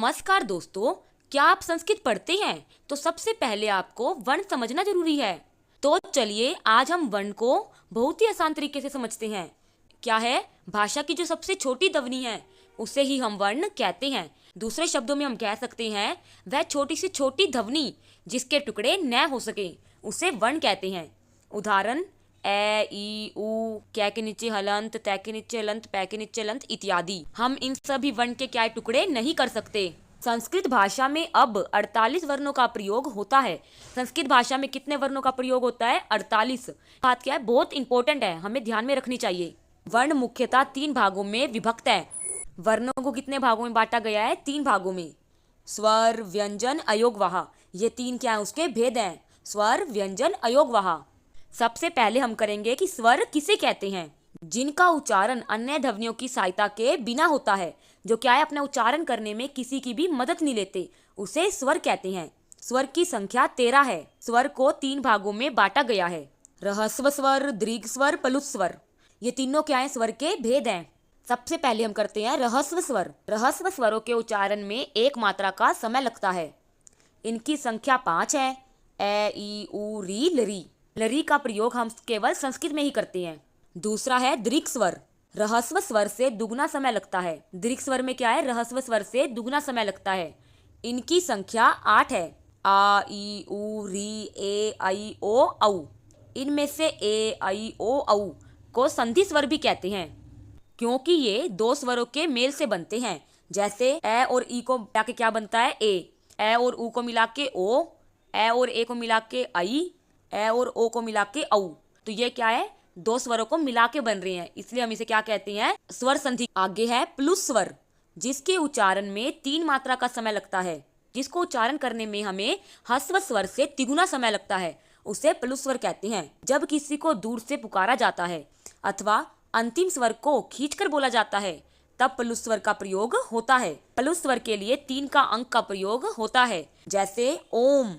नमस्कार दोस्तों, क्या आप संस्कृत पढ़ते हैं? तो सबसे पहले आपको वर्ण समझना जरूरी है। तो चलिए आज हम वर्ण को बहुत ही आसान तरीके से समझते हैं। क्या है? भाषा की जो सबसे छोटी ध्वनि है उसे ही हम वर्ण कहते हैं। दूसरे शब्दों में हम कह सकते हैं वह छोटी से छोटी ध्वनि जिसके टुकड़े न हो सके उसे वर्ण कहते हैं। उदाहरण ए ई उ, कै के नीचे हलंत, तै के नीचे हलंत, पै के नीचे हलंत इत्यादि। हम इन सभी वर्ण के क्या टुकड़े नहीं कर सकते। संस्कृत भाषा में अब 48 वर्णों का प्रयोग होता है। संस्कृत भाषा में कितने वर्णों का प्रयोग होता है? 48। बात क्या है, बहुत इंपॉर्टेंट है, हमें ध्यान में रखनी चाहिए। वर्ण मुख्यतः 3 भागों में विभक्त है। वर्णों को कितने भागों में बांटा गया है? 3 भागों में। स्वर, व्यंजन, अयोगवाह, ये 3 क्या है? उसके भेद हैं। स्वर, व्यंजन, अयोगवाह। सबसे पहले हम करेंगे कि स्वर किसे कहते हैं? जिनका उच्चारण अन्य ध्वनियों की सहायता के बिना होता है, जो क्या है अपना उच्चारण करने में किसी की भी मदद नहीं लेते, उसे स्वर कहते हैं। स्वर की संख्या 13 है। स्वर को 3 भागों में बांटा गया है। रहस्व स्वर, दीर्घ स्वर, प्लुत स्वर, ये तीनों क्या है? स्वर के भेद हैं। सबसे पहले हम करते हैं रहस्व स्वर। रहस्व स्वरों के उच्चारण में एक मात्रा का समय लगता है। इनकी संख्या 5 है। ए ई उ री लरी। लरी का प्रयोग हम केवल संस्कृत में ही करते हैं। दूसरा है दीर्घ स्वर। रहस्व स्वर से दुगना समय लगता है। दीर्घ स्वर में क्या है? रहस्व स्वर से दुगना समय लगता है। इनकी संख्या 8 है। आ ई उ री ए आई ओ औ। इनमें से ए आई ओ औ को संधि स्वर भी कहते हैं, क्योंकि ये 2 स्वरों के मेल से बनते हैं। जैसे ए और ई को मिला के क्या बनता है? ए और उ को मिला के ओ, ए और ए को मिला के आई, ए और ओ को मिला के औ। तो ये क्या है? 2 स्वरों को मिला के बन रहे हैं, इसलिए हम इसे क्या कहते हैं? स्वर संधि। आगे है प्लुत स्वर, जिसके उच्चारण में 3 मात्रा का समय लगता है। जिसको उच्चारण करने में हमें ह्रस्व स्वर से तिगुना समय लगता है, उसे प्लुत स्वर कहते हैं। जब किसी को दूर से पुकारा जाता है अथवा अंतिम स्वर को खींचकर बोला जाता है, तब प्लुत स्वर का प्रयोग होता है। प्लुत स्वर के लिए 3 का अंक का प्रयोग होता है, जैसे ओम,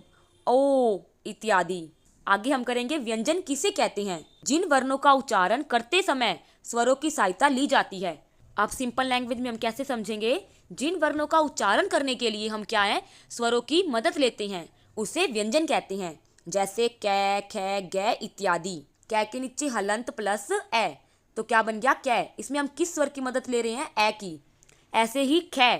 ओ इत्यादि। आगे हम करेंगे व्यंजन किसे कहते हैं? जिन वर्णों का उच्चारण करते समय स्वरों की सहायता ली जाती है। अब सिंपल लैंग्वेज में हम कैसे समझेंगे? जिन वर्णों का उच्चारण करने के लिए हम क्या है? स्वरों की मदद लेते हैं, उसे व्यंजन कहते हैं। जैसे कै, खे, गे इत्यादि। कै के नीचे हलंत प्लस ए, तो क्या बन गया? कै। इसमें हम किस स्वर की मदद ले रहे हैं? ए की। ऐसे ही खे,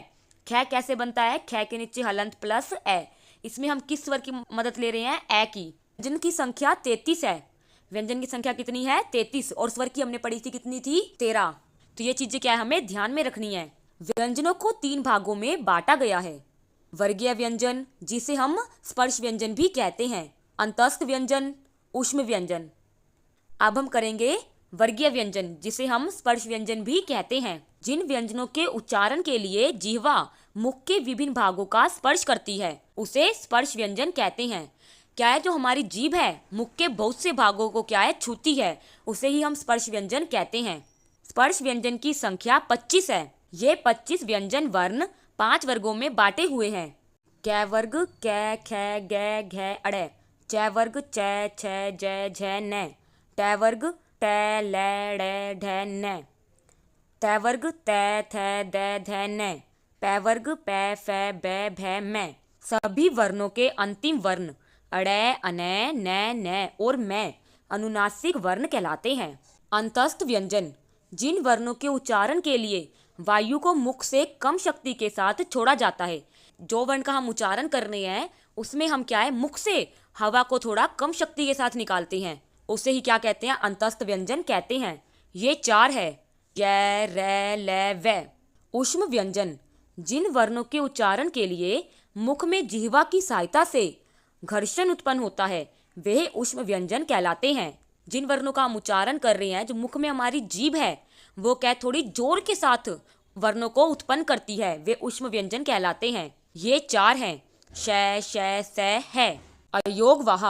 खे कैसे बनता है? खे के नीचे हलंत प्लस ए, इसमें हम किस स्वर की मदद ले रहे हैं? ए की। व्यंजन की संख्या 33 है। व्यंजन की संख्या कितनी है? 33। और स्वर की हमने पढ़ी थी कितनी थी? 13। तो ये चीजें क्या है? हमें ध्यान में रखनी है। व्यंजनों को 3 भागों में बांटा गया है। वर्गीय व्यंजन, जिसे हम स्पर्श व्यंजन भी कहते हैं, अंतस्थ व्यंजन, ऊष्म व्यंजन। अब हम करेंगे वर्गीय व्यंजन, जिसे हम स्पर्श व्यंजन भी कहते हैं। जिन व्यंजनों के उच्चारण के लिए जिह्वा मुख के विभिन्न भागों का स्पर्श करती है, उसे स्पर्श व्यंजन कहते हैं। क्या है? जो हमारी जीभ है मुख के बहुत से भागों को क्या है? छूती है, उसे ही हम स्पर्श व्यंजन कहते हैं। स्पर्श व्यंजन की संख्या 25 है। ये 25 व्यंजन वर्ण 5 वर्गों में बांटे हुए हैं। कै वर्ग कै, खे, गे, घे, अड़े। चै वर्ग चै, छै, जै, झै, नै। टै वर्ग टै, लै, ड़ै, ढै, नै। तै वर्ग तै, थै, दै, धै, नै। पै वर्ग पै, फै, बै, भै, मै। सभी वर्णों के अंतिम वर्ण अड़े, अनै, नै, नै और मै अनुनासिक वर्ण कहलाते हैं। अंतस्थ व्यंजन, जिन वर्णों के उच्चारण के लिए वायु को मुख से कम शक्ति के साथ छोड़ा जाता है। जो वर्ण का हम उच्चारण कर रहे हैं उसमें हम क्या है? मुख से हवा को थोड़ा कम शक्ति के साथ निकालते हैं, उसे ही क्या कहते हैं? अंतस्थ व्यंजन कहते हैं। ये 4 है। य, रै, लै, वै। ऊष्म व्यंजन, जिन वर्णों के उच्चारण के लिए मुख में जिह्वा की सहायता से घर्षण उत्पन्न होता है, वे ऊष्म व्यंजन कहलाते हैं। जिन वर्णों का हम उच्चारण कर रहे हैं, जो मुख में हमारी जीभ है वो क्या थोड़ी जोर के साथ वर्णों को उत्पन्न करती है, वे ऊष्म व्यंजन कहलाते हैं। ये 4 हैं। शै, शै, सै, है। अयोगवाह,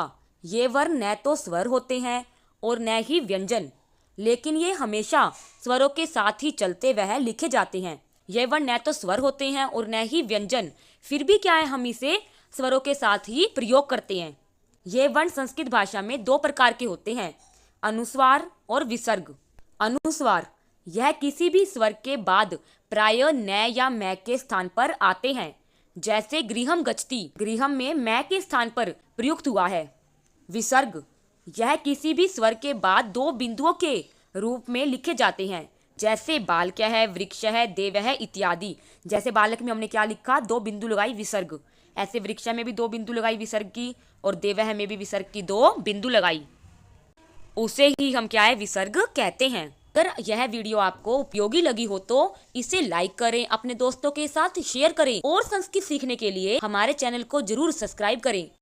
ये वर्ण न तो स्वर होते हैं और न ही व्यंजन, लेकिन ये हमेशा स्वरों के साथ ही चलते वह लिखे जाते हैं। ये वर्ण न तो स्वर होते हैं और न ही व्यंजन, फिर भी क्या है? हम इसे स्वरों के साथ ही प्रयोग करते हैं। ये वर्ण संस्कृत भाषा में 2 प्रकार के होते हैं, अनुस्वार और विसर्ग। अनुस्वार, यह किसी भी स्वर के बाद प्राय न या मै के स्थान पर आते हैं। जैसे गृहम गच्छति, गृहम में मैं के स्थान पर प्रयुक्त हुआ है। विसर्ग, यह किसी भी स्वर के बाद दो बिंदुओं के रूप में लिखे जाते हैं, जैसे बालक है, वृक्ष है, देव है इत्यादि। जैसे बालक में हमने क्या लिखा, दो बिंदु लगाई विसर्ग, ऐसे वृक्ष में भी दो बिंदु लगाई विसर्ग की, और देव है में भी विसर्ग की दो बिंदु लगाई, उसे ही हम क्या है, विसर्ग कहते हैं। अगर यह वीडियो आपको उपयोगी लगी हो तो इसे लाइक करें, अपने दोस्तों के साथ शेयर करें और संस्कृत सीखने के लिए हमारे चैनल को जरूर सब्सक्राइब करें।